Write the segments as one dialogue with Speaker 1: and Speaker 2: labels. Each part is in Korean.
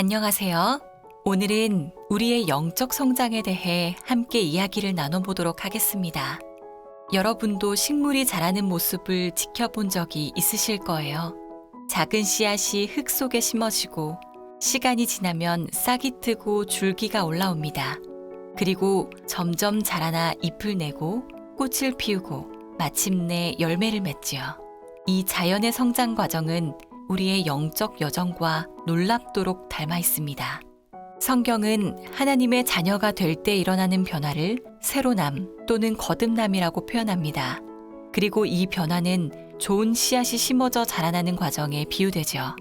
Speaker 1: 안녕하세요. 오늘은 우리의 영적 성장에 대해 함께 이야기를 나눠보도록 하겠습니다. 여러분도 식물이 자라는 모습을 지켜본 적이 있으실 거예요. 작은 씨앗이 흙 속에 심어지고 시간이 지나면 싹이 트고 줄기가 올라옵니다. 그리고 점점 자라나 잎을 내고 꽃을 피우고 마침내 열매를 맺지요. 이 자연의 성장 과정은 우리의 영적 여정과 놀랍도록 닮아 있습니다. 성경은 하나님의 자녀가 될 때 일어나는 변화를 새로남 또는 거듭남이라고 표현합니다. 그리고 이 변화는 좋은 씨앗이 심어져 자라나는 과정에 비유되죠.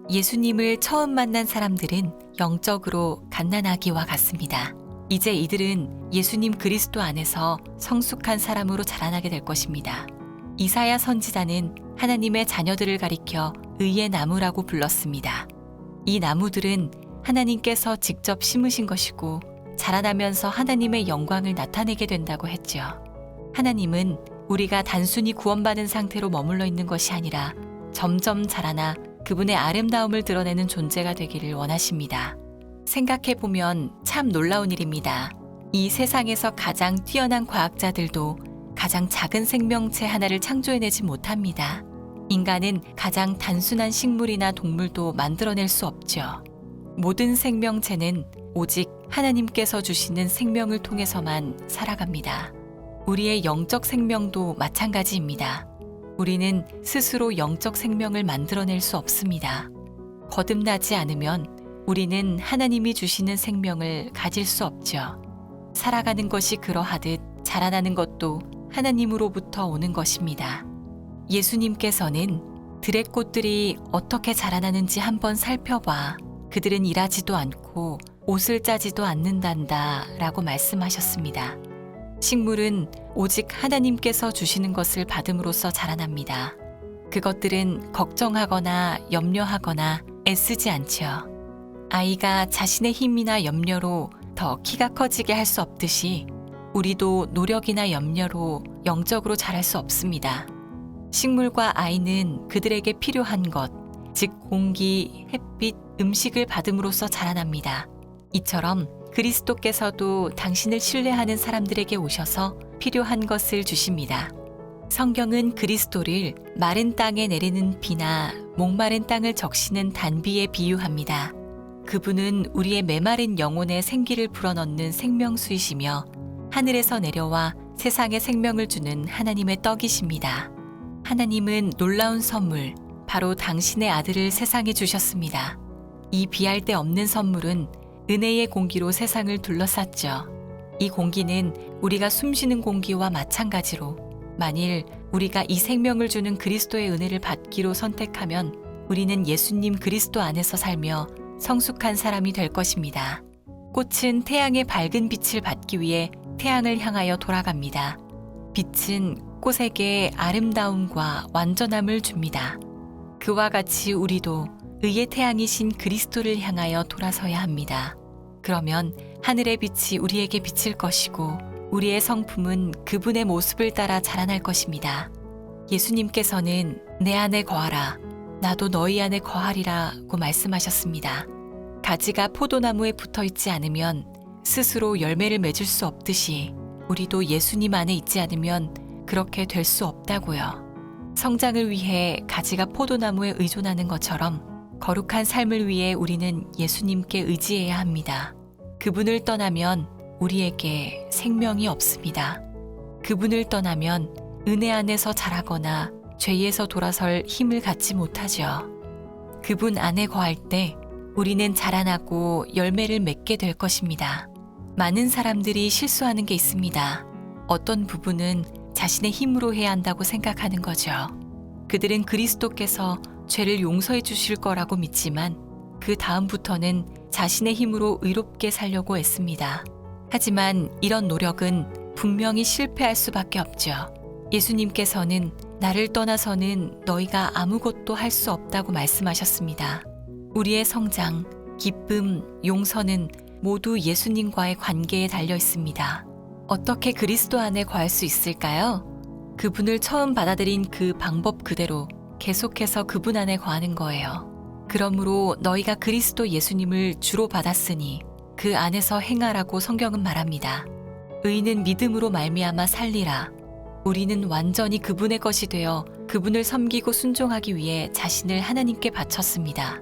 Speaker 1: 예수님을 처음 만난 사람들은 영적으로 갓난아기와 같습니다. 이제 이들은 예수님 그리스도 안에서 성숙한 사람으로 자라나게 될 것입니다. 이사야 선지자는 하나님의 자녀들을 가리켜 의의 나무라고 불렀습니다. 이 나무들은 하나님께서 직접 심으신 것이고 자라나면서 하나님의 영광을 나타내게 된다고 했죠. 하나님은 우리가 단순히 구원받은 상태로 머물러 있는 것이 아니라 점점 자라나 그분의 아름다움을 드러내는 존재가 되기를 원하십니다. 생각해보면 참 놀라운 일입니다. 이 세상에서 가장 뛰어난 과학자들도 가장 작은 생명체 하나를 창조해내지 못합니다. 인간은 가장 단순한 식물이나 동물도 만들어낼 수 없죠. 모든 생명체는 오직 하나님께서 주시는 생명을 통해서만 살아갑니다. 우리의 영적 생명도 마찬가지입니다. 우리는 스스로 영적 생명을 만들어낼 수 없습니다. 거듭나지 않으면 우리는 하나님이 주시는 생명을 가질 수 없죠. 살아가는 것이 그러하듯 자라나는 것도 하나님으로부터 오는 것입니다. 예수님께서는 들의 꽃들이 어떻게 자라나는지 한번 살펴봐. 그들은 일하지도 않고 옷을 짜지도 않는단다 라고 말씀하셨습니다. 식물은 오직 하나님께서 주시는 것을 받음으로써 자라납니다. 그것들은 걱정하거나 염려하거나 애쓰지 않죠. 아이가 자신의 힘이나 염려로 더 키가 커지게 할 수 없듯이 우리도 노력이나 염려로 영적으로 자랄 수 없습니다. 식물과 아이는 그들에게 필요한 것, 즉 공기, 햇빛, 음식을 받음으로써 자라납니다. 이처럼 그리스도께서도 당신을 신뢰하는 사람들에게 오셔서 필요한 것을 주십니다. 성경은 그리스도를 마른 땅에 내리는 비나 목마른 땅을 적시는 단비에 비유합니다. 그분은 우리의 메마른 영혼에 생기를 불어넣는 생명수이시며 하늘에서 내려와 세상에 생명을 주는 하나님의 떡이십니다. 하나님은 놀라운 선물, 바로 당신의 아들을 세상에 주셨습니다. 이 비할 데 없는 선물은 은혜의 공기로 세상을 둘러쌌죠. 이 공기는 우리가 숨쉬는 공기와 마찬가지로 만일 우리가 이 생명을 주는 그리스도의 은혜를 받기로 선택하면 우리는 예수님 그리스도 안에서 살며 성숙한 사람이 될 것입니다. 꽃은 태양의 밝은 빛을 받기 위해 태양을 향하여 돌아갑니다. 빛은 꽃에게 아름다움과 완전함을 줍니다. 그와 같이 우리도 의의 태양이신 그리스도를 향하여 돌아서야 합니다. 그러면 하늘의 빛이 우리에게 비칠 것이고 우리의 성품은 그분의 모습을 따라 자라날 것입니다. 예수님께서는 내 안에 거하라, 나도 너희 안에 거하리라고 말씀하셨습니다. 가지가 포도나무에 붙어 있지 않으면 스스로 열매를 맺을 수 없듯이 우리도 예수님 안에 있지 않으면 그렇게 될 수 없다고요. 성장을 위해 가지가 포도나무에 의존하는 것처럼 거룩한 삶을 위해 우리는 예수님께 의지해야 합니다. 그분을 떠나면 우리에게 생명이 없습니다. 그분을 떠나면 은혜 안에서 자라거나 죄에서 돌아설 힘을 갖지 못하죠. 그분 안에 거할 때 우리는 자라나고 열매를 맺게 될 것입니다. 많은 사람들이 실수하는 게 있습니다. 어떤 부분은 자신의 힘으로 해야 한다고 생각하는 거죠. 그들은 그리스도께서 죄를 용서해 주실 거라고 믿지만 그 다음부터는 자신의 힘으로 의롭게 살려고 애씁니다. 하지만 이런 노력은 분명히 실패할 수밖에 없죠. 예수님께서는 나를 떠나서는 너희가 아무것도 할 수 없다고 말씀하셨습니다. 우리의 성장, 기쁨, 용서는 모두 예수님과의 관계에 달려 있습니다. 어떻게 그리스도 안에 거할 수 있을까요? 그분을 처음 받아들인 그 방법 그대로 계속해서 그분 안에 거하는 거예요. 그러므로 너희가 그리스도 예수님을 주로 받았으니 그 안에서 행하라고 성경은 말합니다. 의인은 믿음으로 말미암아 살리라. 우리는 완전히 그분의 것이 되어 그분을 섬기고 순종하기 위해 자신을 하나님께 바쳤습니다.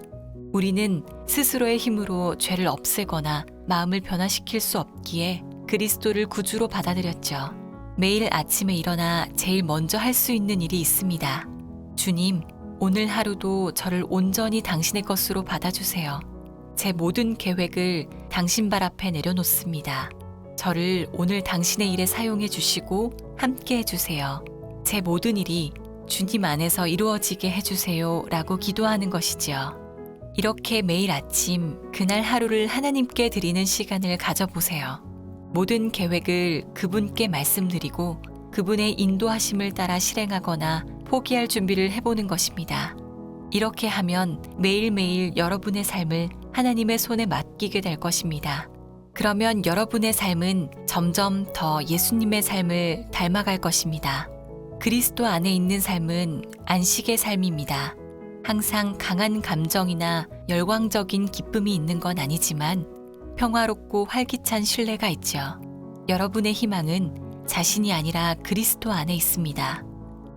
Speaker 1: 우리는 스스로의 힘으로 죄를 없애거나 마음을 변화시킬 수 없기에 그리스도를 구주로 받아들였죠. 매일 아침에 일어나 제일 먼저 할 수 있는 일이 있습니다. 주님, 오늘 하루도 저를 온전히 당신의 것으로 받아주세요. 제 모든 계획을 당신 발 앞에 내려놓습니다. 저를 오늘 당신의 일에 사용해 주시고 함께 해주세요. 제 모든 일이 주님 안에서 이루어지게 해주세요 라고 기도하는 것이지요. 이렇게 매일 아침 그날 하루를 하나님께 드리는 시간을 가져보세요. 모든 계획을 그분께 말씀드리고 그분의 인도하심을 따라 실행하거나 포기할 준비를 해보는 것입니다. 이렇게 하면 매일매일 여러분의 삶을 하나님의 손에 맡기게 될 것입니다. 그러면 여러분의 삶은 점점 더 예수님의 삶을 닮아갈 것입니다. 그리스도 안에 있는 삶은 안식의 삶입니다. 항상 강한 감정이나 열광적인 기쁨이 있는 건 아니지만 평화롭고 활기찬 신뢰가 있죠. 여러분의 희망은 자신이 아니라 그리스도 안에 있습니다.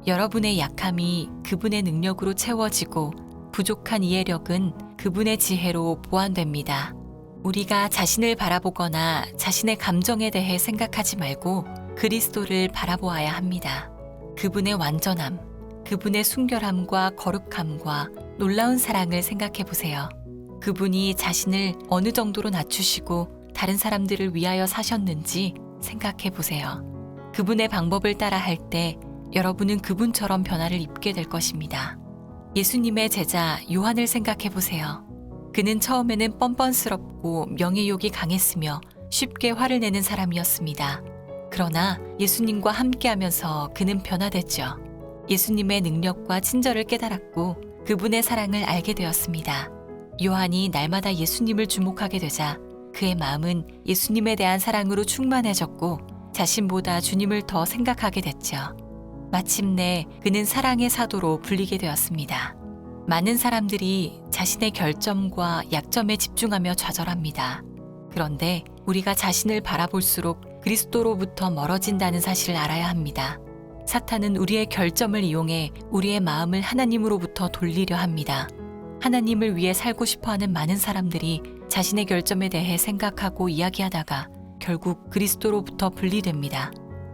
Speaker 1: 여러분의 약함이 그분의 능력으로 채워지고 부족한 이해력은 그분의 지혜로 보완됩니다. 우리가 자신을 바라보거나 자신의 감정에 대해 생각하지 말고 그리스도를 바라보아야 합니다. 그분의 완전함, 그분의 순결함과 거룩함과 놀라운 사랑을 생각해 보세요. 그분이 자신을 어느 정도로 낮추시고 다른 사람들을 위하여 사셨는지 생각해 보세요. 그분의 방법을 따라 할 때 여러분은 그분처럼 변화를 입게 될 것입니다. 예수님의 제자 요한을 생각해 보세요. 그는 처음에는 뻔뻔스럽고 명예욕이 강했으며 쉽게 화를 내는 사람이었습니다. 그러나 예수님과 함께하면서 그는 변화됐죠. 예수님의 능력과 친절을 깨달았고 그분의 사랑을 알게 되었습니다. 요한이 날마다 예수님을 주목하게 되자 그의 마음은 예수님에 대한 사랑으로 충만해졌고 자신보다 주님을 더 생각하게 됐죠. 마침내 그는 사랑의 사도로 불리게 되었습니다. 많은 사람들이 자신의 결점과 약점에 집중하며 좌절합니다. 그런데 우리가 자신을 바라볼수록 그리스도로부터 멀어진다는 사실을 알아야 합니다. 사탄은 우리의 결점을 이용해 우리의 마음을 하나님으로부터 돌리려 합니다. 하나님을 위해 살고 싶어하는 많은 사람들이 자신의 결점에 대해 생각하고 이야기하다가 결국 그리스도로부터 분리됩니다.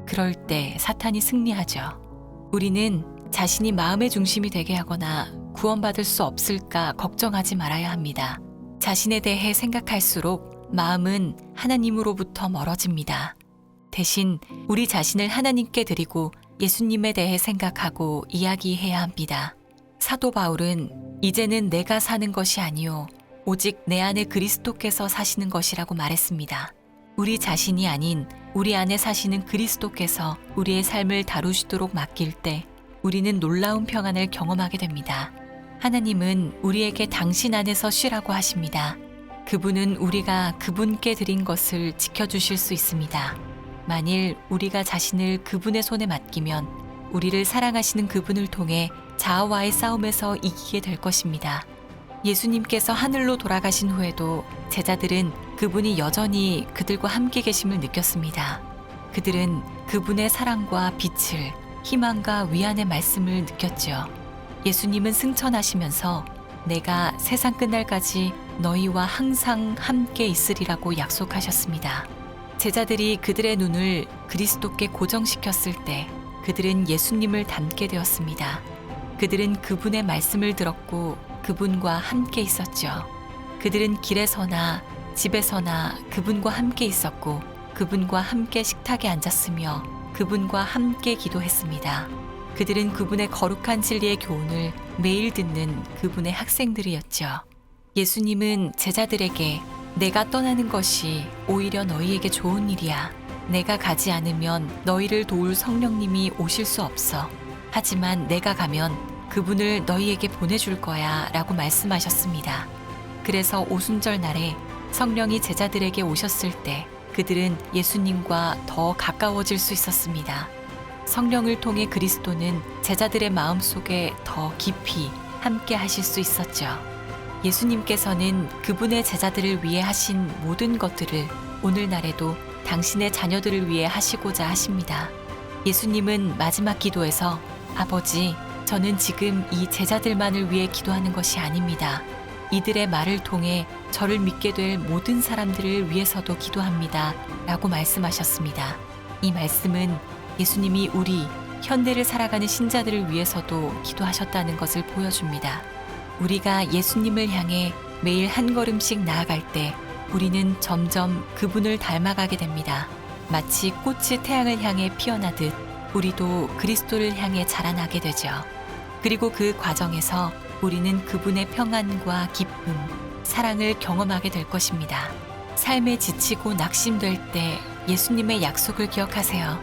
Speaker 1: 그럴 때 사탄이 승리하죠. 우리는 자신이 마음의 중심이 되게 하거나 구원받을 수 없을까 걱정하지 말아야 합니다. 자신에 대해 생각할수록 마음은 하나님으로부터 멀어집니다. 대신 우리 자신을 하나님께 드리고 예수님에 대해 생각하고 이야기해야 합니다. 사도 바울은 이제는 내가 사는 것이 아니요 오직 내 안에 그리스도께서 사시는 것이라고 말했습니다. 우리 자신이 아닌 우리 안에 사시는 그리스도께서 우리의 삶을 다루시도록 맡길 때 우리는 놀라운 평안을 경험하게 됩니다. 하나님은 우리에게 당신 안에서 쉬라고 하십니다. 그분은 우리가 그분께 드린 것을 지켜주실 수 있습니다. 만일 우리가 자신을 그분의 손에 맡기면 우리를 사랑하시는 그분을 통해 자아와의 싸움에서 이기게 될 것입니다. 예수님께서 하늘로 돌아가신 후에도 제자들은 그분이 여전히 그들과 함께 계심을 느꼈습니다. 그들은 그분의 사랑과 빛을, 희망과 위안의 말씀을 느꼈죠. 예수님은 승천하시면서 내가 세상 끝날까지 너희와 항상 함께 있으리라고 약속하셨습니다. 제자들이 그들의 눈을 그리스도께 고정시켰을 때 그들은 예수님을 닮게 되었습니다. 그들은 그분의 말씀을 들었고 그분과 함께 있었죠. 그들은 길에서나 집에서나 그분과 함께 있었고 그분과 함께 식탁에 앉았으며 그분과 함께 기도했습니다. 그들은 그분의 거룩한 진리의 교훈을 매일 듣는 그분의 학생들이었죠. 예수님은 제자들에게 내가 떠나는 것이 오히려 너희에게 좋은 일이야. 내가 가지 않으면 너희를 도울 성령님이 오실 수 없어. 하지만 내가 가면 그분을 너희에게 보내줄 거야 라고 말씀하셨습니다. 그래서 오순절 날에 성령이 제자들에게 오셨을 때 그들은 예수님과 더 가까워질 수 있었습니다. 성령을 통해 그리스도는 제자들의 마음속에 더 깊이 함께 하실 수 있었죠. 예수님께서는 그분의 제자들을 위해 하신 모든 것들을 오늘날에도 당신의 자녀들을 위해 하시고자 하십니다. 예수님은 마지막 기도에서 아버지, 저는 지금 이 제자들만을 위해 기도하는 것이 아닙니다. 이들의 말을 통해 저를 믿게 될 모든 사람들을 위해서도 기도합니다. 라고 말씀하셨습니다. 이 말씀은 예수님이 우리 현대를 살아가는 신자들을 위해서도 기도하셨다는 것을 보여줍니다. 우리가 예수님을 향해 매일 한 걸음씩 나아갈 때 우리는 점점 그분을 닮아가게 됩니다. 마치 꽃이 태양을 향해 피어나듯 우리도 그리스도를 향해 자라나게 되죠. 그리고 그 과정에서 우리는 그분의 평안과 기쁨, 사랑을 경험하게 될 것입니다. 삶에 지치고 낙심될 때 예수님의 약속을 기억하세요.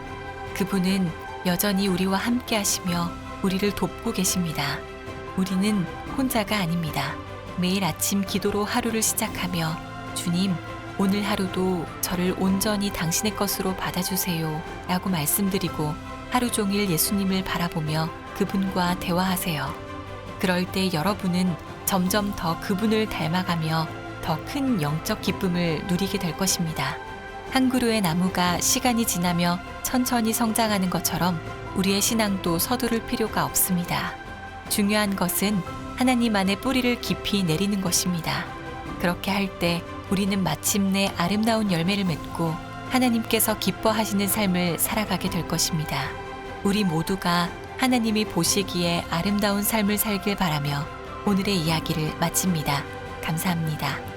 Speaker 1: 그분은 여전히 우리와 함께 하시며 우리를 돕고 계십니다. 우리는 혼자가 아닙니다. 매일 아침 기도로 하루를 시작하며 주님, 오늘 하루도 저를 온전히 당신의 것으로 받아주세요 라고 말씀드리고 하루 종일 예수님을 바라보며 그분과 대화하세요. 그럴 때 여러분은 점점 더 그분을 닮아가며 더 큰 영적 기쁨을 누리게 될 것입니다. 한 그루의 나무가 시간이 지나며 천천히 성장하는 것처럼 우리의 신앙도 서두를 필요가 없습니다. 중요한 것은 하나님 안에 뿌리를 깊이 내리는 것입니다. 그렇게 할 때 우리는 마침내 아름다운 열매를 맺고 하나님께서 기뻐하시는 삶을 살아가게 될 것입니다. 우리 모두가 하나님이 보시기에 아름다운 삶을 살길 바라며 오늘의 이야기를 마칩니다. 감사합니다.